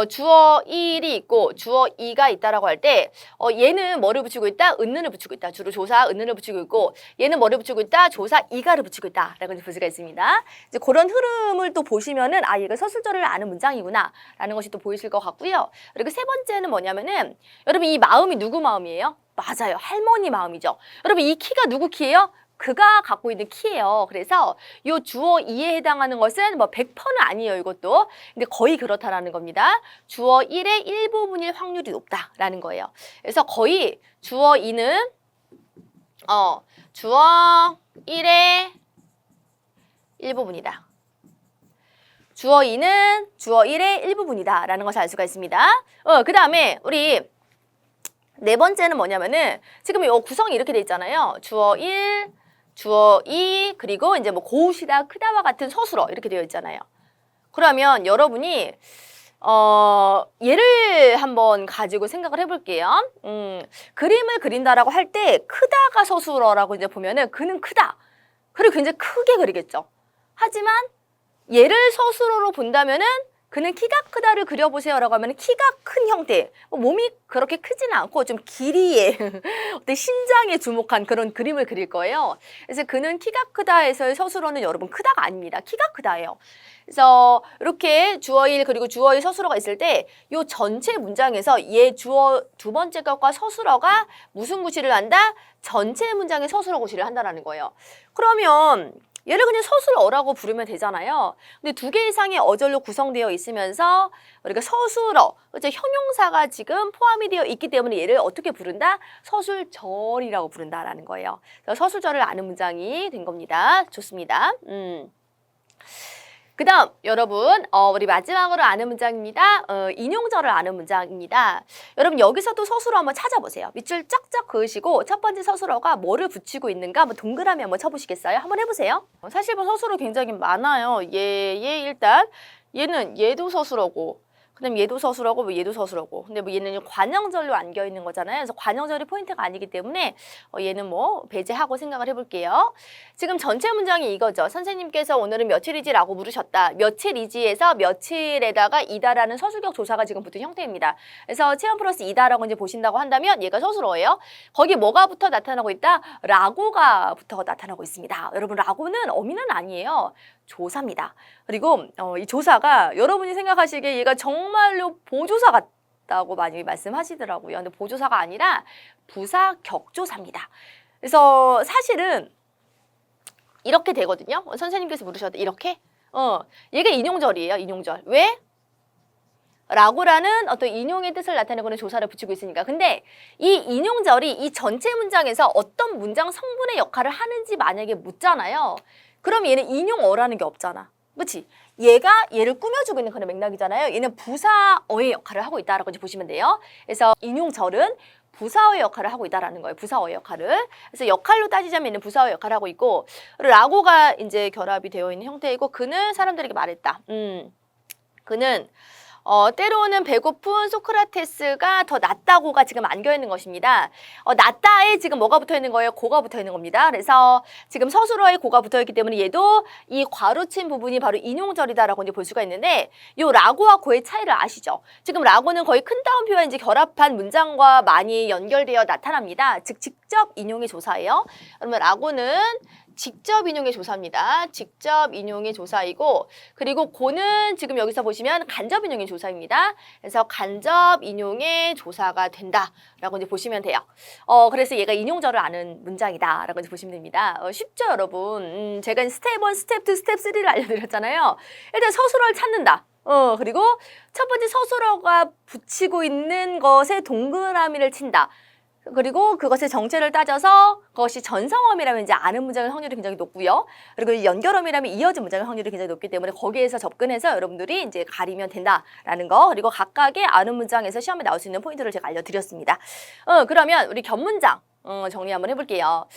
주어 1이 있고 주어 2가 있다라고 할 때 얘는 뭐를 붙이고 있다? 은는을 붙이고 있다. 주로 조사 은는을 붙이고 있고 얘는 뭐를 붙이고 있다? 조사 이가를 붙이고 있다라고 볼 수가 있습니다. 이제 그런 흐름을 또 보시면은 얘가 서술절을 아는 문장이구나라는 것이 또 보이실 것 같고요. 그리고 세 번째는 뭐냐면은 여러분 이 마음이 누구 마음이에요? 맞아요. 할머니 마음이죠. 여러분 이 키가 누구 키예요? 그가 갖고 있는 키예요. 그래서 이 주어 2에 해당하는 것은 뭐 100%는 아니에요. 이것도. 근데 거의 그렇다라는 겁니다. 주어 1의 일부분일 확률이 높다라는 거예요. 그래서 거의 주어 2는 주어 1의 일부분이다. 주어 2는 주어 1의 일부분이다라는 것을 알 수가 있습니다. 그 다음에 우리 네 번째는 뭐냐면은 지금 이 구성이 이렇게 돼 있잖아요. 주어 1, 주어 2, 그리고 이제 뭐 고우시다, 크다와 같은 서술어 이렇게 되어 있잖아요. 그러면 여러분이 얘를 한번 가지고 생각을 해볼게요. 그림을 그린다라고 할 때 크다가 서술어라고 이제 보면은 그는 크다. 그리고 굉장히 크게 그리겠죠. 하지만 얘를 서술어로 본다면은 그는 키가 크다를 그려보세요라고 하면 키가 큰 형태, 몸이 그렇게 크지는 않고 좀 길이에 어떤 신장에 주목한 그런 그림을 그릴 거예요. 그래서 그는 키가 크다에서의 서술어는 여러분 크다가 아닙니다. 키가 크다예요. 그래서 이렇게 주어 1 그리고 주어 2 서술어가 있을 때 이 전체 문장에서 얘 주어 두 번째 것과 서술어가 무슨 구실을 한다? 전체 문장의 서술어 구실을 한다는 거예요. 그러면 얘를 그냥 서술어라고 부르면 되잖아요. 근데 2개 이상의 어절로 구성되어 있으면서 우리가 서술어, 그렇죠? 형용사가 지금 포함이 되어 있기 때문에 얘를 어떻게 부른다? 서술절이라고 부른다라는 거예요. 그래서 서술절을 아는 문장이 된 겁니다. 좋습니다. 그 다음 여러분 우리 마지막으로 아는 문장입니다. 인용절을 아는 문장입니다. 여러분 여기서도 서술어 한번 찾아보세요. 밑줄 쫙쫙 그으시고 첫 번째 서술어가 뭐를 붙이고 있는가 한번 동그라미 한번 쳐보시겠어요? 한번 해보세요. 사실 뭐 서술어 굉장히 많아요. 얘 일단 얘도 서술어고 그다음 얘도 서술어고 뭐 얘도 서술어고 근데 뭐 얘는 관형절로 안겨 있는 거잖아요. 그래서 관형절이 포인트가 아니기 때문에 얘는 뭐 배제하고 생각을 해볼게요. 지금 전체 문장이 이거죠. 선생님께서 오늘은 며칠이지라고 물으셨다. 며칠이지에서 며칠에다가 이다라는 서술격 조사가 지금 붙은 형태입니다. 그래서 체험 플러스 이다라고 이제 보신다고 한다면 얘가 서술어예요. 거기 뭐가 붙어 나타나고 있다? 라고가 붙어 나타나고 있습니다. 여러분 라고는 어미는 아니에요. 조사입니다. 그리고 이 조사가 여러분이 생각하시기에 얘가 정말로 보조사 같다고 많이 말씀하시더라고요. 근데 보조사가 아니라 부사 격조사입니다. 그래서 사실은 이렇게 되거든요. 선생님께서 물으셨는데 이렇게? 얘가 인용절이에요. 인용절. 왜? 라고라는 어떤 인용의 뜻을 나타내고는 조사를 붙이고 있으니까. 근데 이 인용절이 이 전체 문장에서 어떤 문장 성분의 역할을 하는지 만약에 묻잖아요. 그럼 얘는 인용어라는 게 없잖아. 그렇지? 얘가 얘를 꾸며주고 있는 그런 맥락이잖아요. 얘는 부사어의 역할을 하고 있다라고 이제 보시면 돼요. 그래서 인용절은 부사어의 역할을 하고 있다라는 거예요. 부사어의 역할을. 그래서 역할로 따지자면 얘는 부사어의 역할을 하고 있고, 라고가 이제 결합이 되어 있는 형태이고, 그는 사람들에게 말했다. 그는 때로는 배고픈 소크라테스가 더 낫다고가 지금 안겨 있는 것입니다. 낫다에 지금 뭐가 붙어 있는 거예요? 고가 붙어 있는 겁니다. 그래서 지금 서술어에 고가 붙어 있기 때문에 얘도 이 괄호친 부분이 바로 인용절이다라고 이제 볼 수가 있는데, 요 라고와 고의 차이를 아시죠? 지금 라고는 거의 큰 따옴표와 이제 결합한 문장과 많이 연결되어 나타납니다. 즉 직접 인용의 조사예요. 그러면 라고는 직접 인용의 조사입니다. 직접 인용의 조사이고, 그리고 고는 지금 여기서 보시면 간접 인용의 조사입니다. 그래서 간접 인용의 조사가 된다라고 이제 보시면 돼요. 그래서 얘가 인용절을 아는 문장이다라고 이제 보시면 됩니다. 쉽죠, 여러분? 제가 스텝 1, 스텝 2, 스텝 3를 알려드렸잖아요. 일단 서술어를 찾는다. 그리고 첫 번째 서술어가 붙이고 있는 것에 동그라미를 친다. 그리고 그것의 정체를 따져서 그것이 전성어미라면 이제 아는 문장의 확률이 굉장히 높고요. 그리고 연결어미라면 이어진 문장의 확률이 굉장히 높기 때문에 거기에서 접근해서 여러분들이 이제 가리면 된다라는 거. 그리고 각각의 아는 문장에서 시험에 나올 수 있는 포인트를 제가 알려드렸습니다. 그러면 우리 견문장. 정리 한번 해볼게요.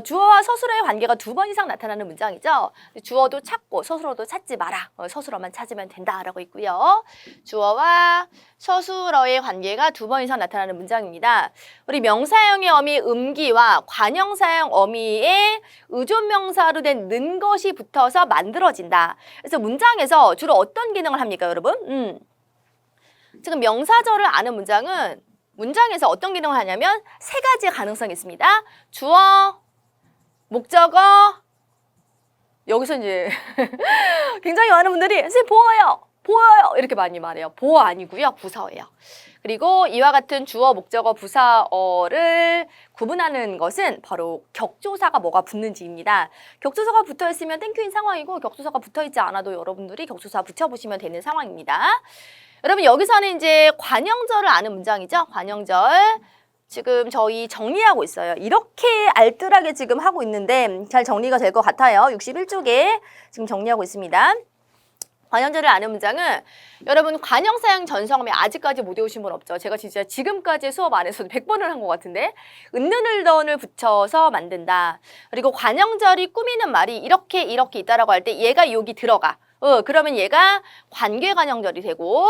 주어와 서술어의 관계가 2번 이상 나타나는 문장이죠. 주어도 찾고 서술어도 찾지 마라. 서술어만 찾으면 된다라고 있고요. 주어와 서술어의 관계가 2번 이상 나타나는 문장입니다. 우리 명사형의 어미 음기와 관형사형 어미의 의존명사로 된 는 것이 붙어서 만들어진다. 그래서 문장에서 주로 어떤 기능을 합니까, 여러분? 지금 명사절을 아는 문장은 문장에서 어떤 기능을 하냐면 3가지의 가능성이 있습니다. 주어, 목적어, 여기서 이제 굉장히 많은 분들이 선생님 보어요, 보여요 이렇게 많이 말해요. 보어 아니고요, 부사어예요. 그리고 이와 같은 주어, 목적어, 부사어를 구분하는 것은 바로 격조사가 뭐가 붙는지입니다. 격조사가 붙어있으면 땡큐인 상황이고 격조사가 붙어있지 않아도 여러분들이 격조사 붙여보시면 되는 상황입니다. 여러분 여기서는 이제 관형절을 아는 문장이죠. 관형절. 지금 저희 정리하고 있어요. 이렇게 알뜰하게 지금 하고 있는데 잘 정리가 될 것 같아요. 61쪽에 지금 정리하고 있습니다. 관형절을 아는 문장은 여러분 관형사형 전성어미 아직까지 못 외우신 분 없죠? 제가 진짜 지금까지 수업 안에서도 100번을 한 것 같은데 은는을던을 붙여서 만든다. 그리고 관형절이 꾸미는 말이 이렇게 있다라고 할 때 얘가 여기 들어가. 그러면 얘가 관계관형절이 되고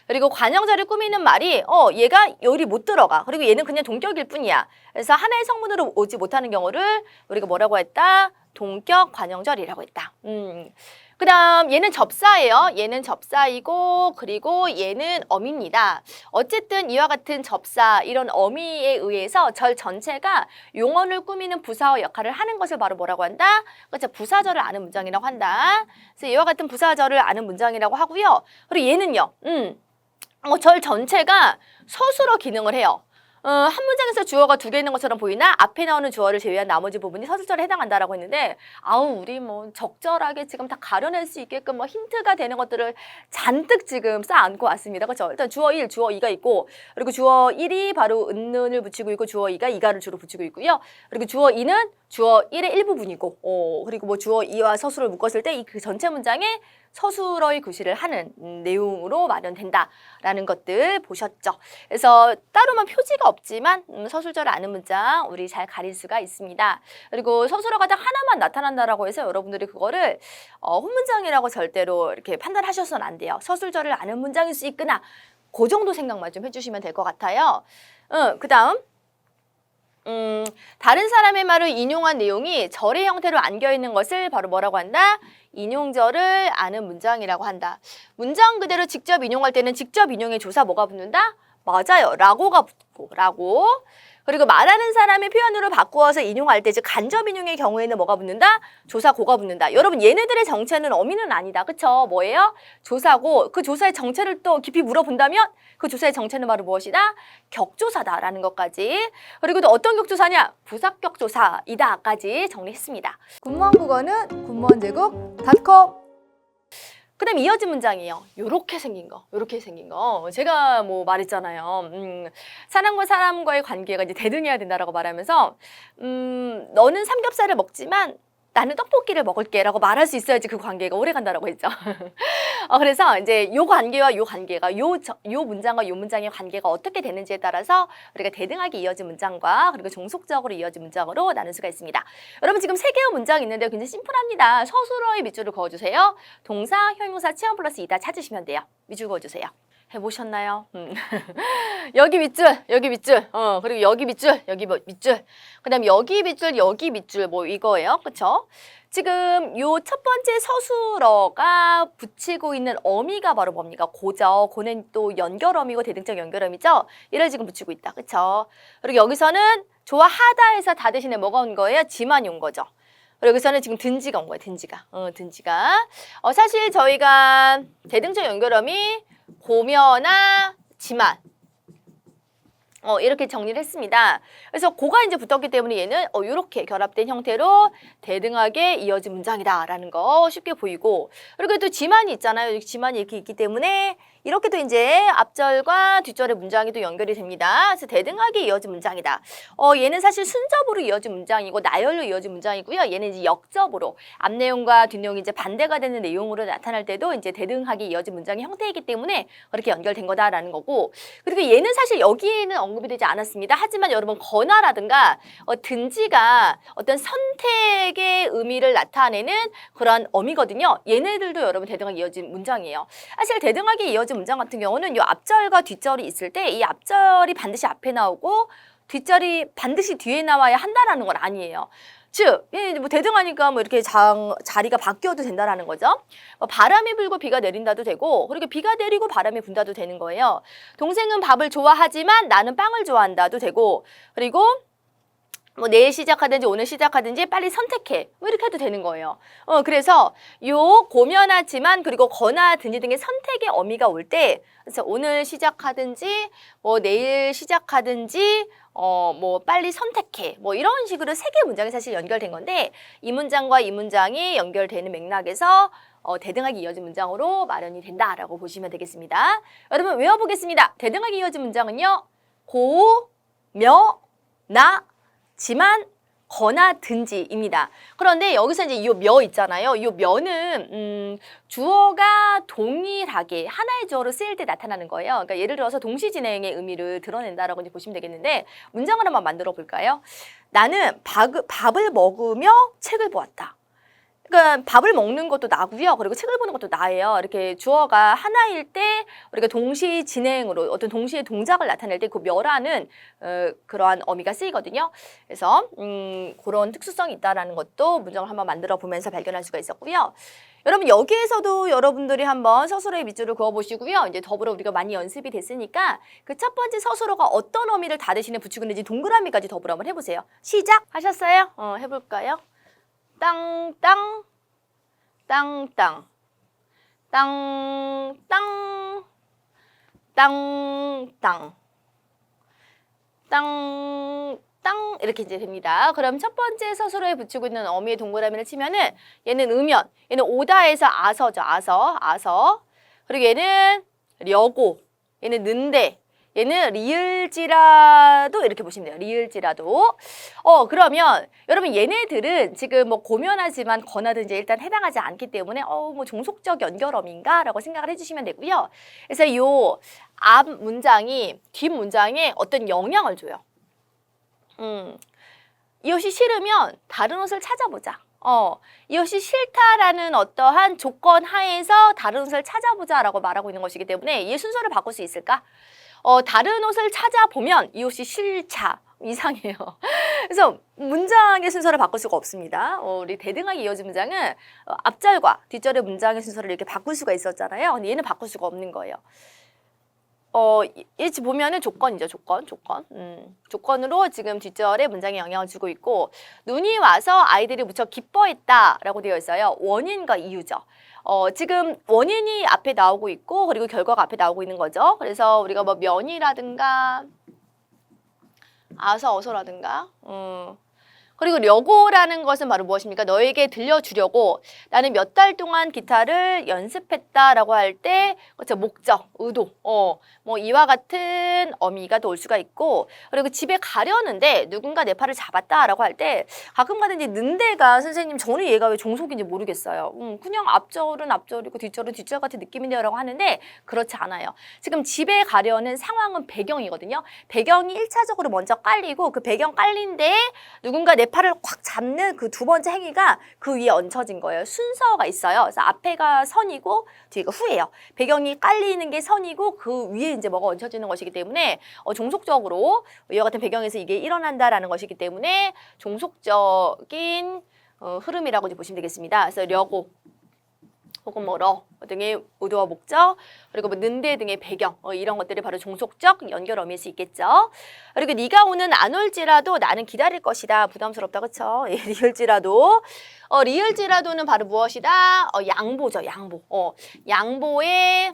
그리고 관형절을 꾸미는 말이 얘가 여기 못 들어가. 그리고 얘는 그냥 동격일 뿐이야. 그래서 하나의 성분으로 오지 못하는 경우를 우리가 뭐라고 했다? 동격 관형절이라고 했다. 그 다음 얘는 접사예요. 얘는 접사이고 그리고 얘는 어미입니다. 어쨌든 이와 같은 접사 이런 어미에 의해서 절 전체가 용언을 꾸미는 부사어 역할을 하는 것을 바로 뭐라고 한다? 그렇죠. 부사절을 아는 문장이라고 한다. 그래서 이와 같은 부사절을 아는 문장이라고 하고요. 그리고 얘는요. 절 전체가 서술어 기능을 해요. 한 문장에서 주어가 2개 있는 것처럼 보이나 앞에 나오는 주어를 제외한 나머지 부분이 서술절에 해당한다라고 했는데 우리 뭐 적절하게 지금 다 가려낼 수 있게끔 뭐 힌트가 되는 것들을 잔뜩 지금 쌓아안고 왔습니다. 그렇죠? 일단 주어 1, 주어 2가 있고 그리고 주어 1이 바로 은는을 붙이고 있고 주어 2가 이가를 주로 붙이고 있고요. 그리고 주어 2는 주어 1의 일부분이고 그리고 뭐 주어 2와 서술을 묶었을 때 이 그 전체 문장에 서술어의 구실을 하는 내용으로 마련된다라는 것들 보셨죠. 그래서 따로만 표지가 없지만 서술절을 아는 문장 우리 잘 가릴 수가 있습니다. 그리고 서술어가 딱 하나만 나타난다라고 해서 여러분들이 그거를 혼문장이라고 절대로 이렇게 판단하셔서는 안 돼요. 서술절을 아는 문장일 수 있구나. 그 정도 생각만 좀 해주시면 될 것 같아요. 그 다음 다른 사람의 말을 인용한 내용이 절의 형태로 안겨있는 것을 바로 뭐라고 한다? 인용절을 아는 문장이라고 한다. 문장 그대로 직접 인용할 때는 직접 인용의 조사 뭐가 붙는다? 맞아요. 라고가 붙고 라고. 그리고 말하는 사람의 표현으로 바꾸어서 인용할 때, 즉 간접 인용의 경우에는 뭐가 붙는다? 조사고가 붙는다. 여러분 얘네들의 정체는 어미는 아니다. 그쵸? 뭐예요? 조사고, 그 조사의 정체를 또 깊이 물어본다면 그 조사의 정체는 바로 무엇이다? 격조사다라는 것까지. 그리고 또 어떤 격조사냐? 부사격조사이다까지 정리했습니다. 군무원 국어는 군무원제국.com. 그 다음 이어진 문장이에요. 요렇게 생긴 거, 요렇게 생긴 거. 제가 뭐 말했잖아요. 사람과 사람과의 관계가 이제 대등해야 된다라고 말하면서, 너는 삼겹살을 먹지만 나는 떡볶이를 먹을게 라고 말할 수 있어야지 그 관계가 오래 간다라고 했죠. 그래서 이제 요 관계와 요 관계가 요 문장과 요 문장의 관계가 어떻게 되는지에 따라서 우리가 대등하게 이어진 문장과 그리고 종속적으로 이어진 문장으로 나눌 수가 있습니다. 여러분 지금 세 개의 문장이 있는데요. 굉장히 심플합니다. 서술어의 밑줄을 그어주세요. 동사, 형용사, 체험 플러스 이다 찾으시면 돼요. 밑줄 그어주세요. 해보셨나요? 여기 밑줄, 여기 밑줄, 그리고 여기 밑줄, 여기 밑줄, 그 다음에 여기 밑줄, 여기 밑줄, 뭐 이거예요. 그쵸? 지금 요 첫 번째 서술어가 붙이고 있는 어미가 바로 뭡니까? 고죠. 고는 또 연결어미고 대등적 연결어미죠? 얘를 지금 붙이고 있다. 그쵸? 그리고 여기서는 좋아하다에서 다 대신에 뭐가 온 거예요? 지만이 온 거죠. 그리고 여기서는 지금 든지가 온 거예요. 든지가. 든지가. 사실 저희가 대등적 연결어미 고면아, 지만 이렇게 정리를 했습니다. 그래서 고가 이제 붙었기 때문에 얘는 이렇게 결합된 형태로 대등하게 이어진 문장이다라는 거 쉽게 보이고, 그리고 또 지만이 있잖아요. 지만이 이렇게 있기 때문에 이렇게 또 이제 앞절과 뒷절의 문장이 또 연결이 됩니다. 그래서 대등하게 이어진 문장이다. 얘는 사실 순접으로 이어진 문장이고 나열로 이어진 문장이고요. 얘는 이제 역접으로 앞 내용과 뒷 내용이 이제 반대가 되는 내용으로 나타날 때도 이제 대등하게 이어진 문장의 형태이기 때문에 그렇게 연결된 거다라는 거고, 그리고 얘는 사실 여기에는 언급이 되지 않았습니다. 하지만 여러분 거나라든가 든지가 어떤 선택의 의미를 나타내는 그러한 어미거든요. 얘네들도 여러분 대등하게 이어진 문장이에요. 사실 대등하게 이어진 문장 같은 경우는 이 앞절과 뒷절이 있을 때 이 앞절이 반드시 앞에 나오고 뒷절이 반드시 뒤에 나와야 한다라는 건 아니에요. 즉, 뭐 대등하니까 뭐 이렇게 자리가 바뀌어도 된다라는 거죠. 바람이 불고 비가 내린다도 되고, 그리고 비가 내리고 바람이 분다도 되는 거예요. 동생은 밥을 좋아하지만 나는 빵을 좋아한다도 되고, 그리고 뭐 내일 시작하든지 오늘 시작하든지 빨리 선택해. 뭐 이렇게 해도 되는 거예요. 그래서 요 고면하지만 그리고 거나든지 등의 선택의 어미가 올 때, 그래서 오늘 시작하든지 뭐 내일 시작하든지 뭐 빨리 선택해. 뭐 이런 식으로 세 개의 문장이 사실 연결된 건데, 이 문장과 이 문장이 연결되는 맥락에서 대등하게 이어진 문장으로 마련이 된다라고 보시면 되겠습니다. 여러분 외워보겠습니다. 대등하게 이어진 문장은요. 고, 며, 나, 지만, 거나, 든지입니다. 그런데 여기서 이제 이 며 있잖아요. 이 며는 주어가 동일하게 하나의 주어로 쓰일 때 나타나는 거예요. 그러니까 예를 들어서 동시 진행의 의미를 드러낸다라고 이제 보시면 되겠는데, 문장을 한번 만들어 볼까요? 나는 밥을 먹으며 책을 보았다. 그러니까 밥을 먹는 것도 나고요. 그리고 책을 보는 것도 나예요. 이렇게 주어가 하나일 때 우리가 동시 진행으로 어떤 동시에 동작을 나타낼 때 그 며라는 그러한 어미가 쓰이거든요. 그래서 그런 특수성이 있다라는 것도 문장을 한번 만들어 보면서 발견할 수가 있었고요. 여러분 여기에서도 여러분들이 한번 서술어의 밑줄을 그어보시고요. 이제 더불어 우리가 많이 연습이 됐으니까 그 첫 번째 서술어가 어떤 어미를 다 대신에 붙이고 있는지 동그라미까지 더불어 한번 해보세요. 시작! 하셨어요? 해볼까요? 땅땅, 땅땅, 땅땅, 땅땅, 땅땅 이렇게 이제 됩니다. 그럼 첫 번째 서술어에 붙이고 있는 어미의 동그라미를 치면은 얘는 음연, 얘는 오다에서 아서죠. 아서. 그리고 얘는 려고, 얘는 는데, 얘는 리을지라도 이렇게 보시면 돼요. 리을지라도. 그러면 여러분 얘네들은 지금 뭐 고면하지만 거나든지 일단 해당하지 않기 때문에 뭐 종속적 연결어민가? 라고 생각을 해주시면 되고요. 그래서 요 앞 문장이 뒷 문장에 어떤 영향을 줘요. 이 옷이 싫으면 다른 옷을 찾아보자. 이 옷이 싫다라는 어떠한 조건 하에서 다른 옷을 찾아보자라고 말하고 있는 것이기 때문에 이 순서를 바꿀 수 있을까? 다른 옷을 찾아보면 이 옷이 싫자. 이상해요. 그래서 문장의 순서를 바꿀 수가 없습니다. 우리 대등하게 이어진 문장은 앞절과 뒷절의 문장의 순서를 이렇게 바꿀 수가 있었잖아요. 근데 얘는 바꿀 수가 없는 거예요. 이렇게 보면은 조건이죠, 조건. 조건으로 지금 뒷절에 문장에 영향을 주고 있고, 눈이 와서 아이들이 무척 기뻐했다라고 되어 있어요. 원인과 이유죠. 지금 원인이 앞에 나오고 있고, 그리고 결과가 앞에 나오고 있는 거죠. 그래서 우리가 뭐 면이라든가, 아서, 어서라든가, 그리고 려고라는 것은 바로 무엇입니까? 너에게 들려주려고 나는 몇 달 동안 기타를 연습했다라고 할 때 그렇죠, 목적, 의도, 뭐 이와 같은 어미가 또 올 수가 있고, 그리고 집에 가려는데 누군가 내 팔을 잡았다라고 할 때 가끔 가든지 는데가 선생님 저는 얘가 왜 종속인지 모르겠어요. 그냥 앞절은 앞절이고 뒷절은 뒷절 같은 느낌인데요라고 하는데 그렇지 않아요. 지금 집에 가려는 상황은 배경이거든요. 배경이 1차적으로 먼저 깔리고 그 배경 깔린 데에 누군가 내 팔을 꽉 잡는 그 두 번째 행위가 그 위에 얹혀진 거예요. 순서가 있어요. 그래서 앞에가 선이고 뒤가 후예요. 배경이 깔리는 게 선이고 그 위에 이제 뭐가 얹혀지는 것이기 때문에 종속적으로 이와 같은 배경에서 이게 일어난다라는 것이기 때문에 종속적인 흐름이라고 이제 보시면 되겠습니다. 그래서 려고 혹은 뭐 러 등의 의도와 목적, 그리고 뭐 는데 등의 배경 이런 것들이 바로 종속적 연결 어미일 수 있겠죠. 그리고 네가 오는 안 올지라도 나는 기다릴 것이다. 부담스럽다, 그렇죠? 리을지라도 리을지라도는 바로 무엇이다? 양보죠, 양보. 양보의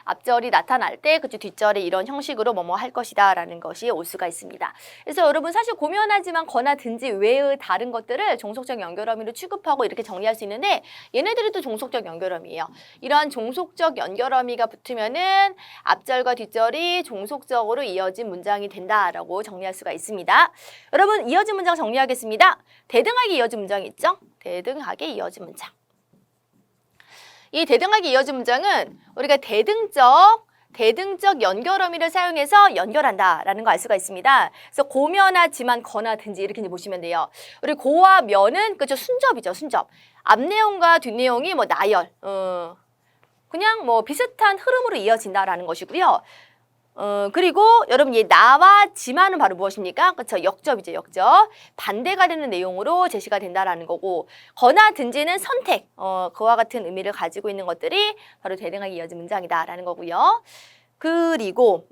앞절이 나타날 때 그쵸 뒷절에 이런 형식으로 뭐뭐 할 것이다 라는 것이 올 수가 있습니다. 그래서 여러분 사실 고면하지만 거나 든지 외의 다른 것들을 종속적 연결어미로 취급하고 이렇게 정리할 수 있는데 얘네들이 또 종속적 연결어미예요. 이러한 종속적 연결어미가 붙으면은 앞절과 뒷절이 종속적으로 이어진 문장이 된다라고 정리할 수가 있습니다. 여러분 이어진 문장 정리하겠습니다. 대등하게 이어진 문장이 있죠? 대등하게 이어진 문장. 이 대등하게 이어진 문장은 우리가 대등적 연결어미를 사용해서 연결한다라는 거 알 수가 있습니다. 그래서 고면하지만 거나든지 이렇게 이제 보시면 돼요. 우리 고와 면은 그죠 순접이죠, 순접. 앞 내용과 뒷 내용이 뭐 나열, 그냥 뭐 비슷한 흐름으로 이어진다라는 것이고요. 그리고 여러분, 나와 지만은 바로 무엇입니까? 그렇죠. 역접이죠, 역접. 반대가 되는 내용으로 제시가 된다라는 거고, 거나 든지는 선택, 그와 같은 의미를 가지고 있는 것들이 바로 대등하게 이어진 문장이다라는 거고요. 그리고,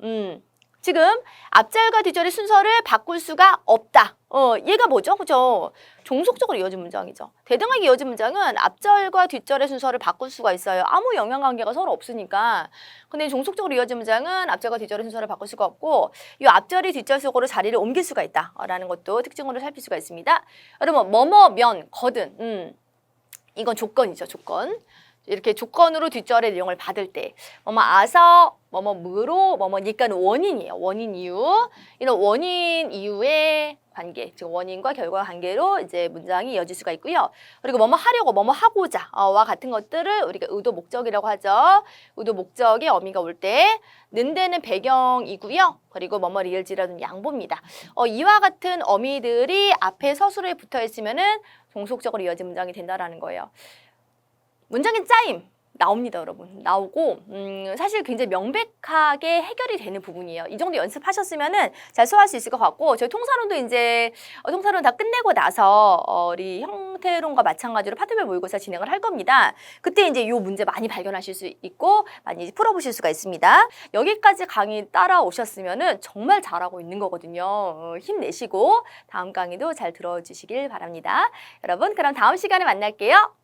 지금 앞절과 뒷절의 순서를 바꿀 수가 없다. 얘가 뭐죠? 그죠? 종속적으로 이어진 문장이죠. 대등하게 이어진 문장은 앞절과 뒷절의 순서를 바꿀 수가 있어요. 아무 영향관계가 서로 없으니까. 근데 종속적으로 이어진 문장은 앞절과 뒷절의 순서를 바꿀 수가 없고 이 앞절이 뒷절 속으로 자리를 옮길 수가 있다라는 것도 특징으로 살필 수가 있습니다. 여러분 뭐뭐면 거든 이건 조건이죠, 조건. 이렇게 조건으로 뒷절의 내용을 받을 때 뭐뭐 아서 뭐뭐 무로 뭐뭐니까는 원인이에요. 원인 이유. 이런 원인 이유의 관계, 즉 원인과 결과 관계로 이제 문장이 이어질 수가 있고요. 그리고 뭐뭐 하려고, 뭐뭐 하고자와 같은 것들을 우리가 의도 목적이라고 하죠. 의도 목적의 어미가 올 때 는데는 배경이고요. 그리고 뭐뭐 리을지라는 양보입니다. 이와 같은 어미들이 앞에 서술에 붙어 있으면은 종속적으로 이어진 문장이 된다라는 거예요. 문장의 짜임 나옵니다, 여러분. 나오고 사실 굉장히 명백하게 해결이 되는 부분이에요. 이 정도 연습하셨으면은 잘 소화할 수 있을 것 같고 저희 통사론도 이제 통사론 다 끝내고 나서 우리 형태론과 마찬가지로 파트별 모의고사 진행을 할 겁니다. 그때 이제 이 문제 많이 발견하실 수 있고 많이 풀어보실 수가 있습니다. 여기까지 강의 따라오셨으면은 정말 잘하고 있는 거거든요. 힘내시고 다음 강의도 잘 들어주시길 바랍니다. 여러분 그럼 다음 시간에 만날게요.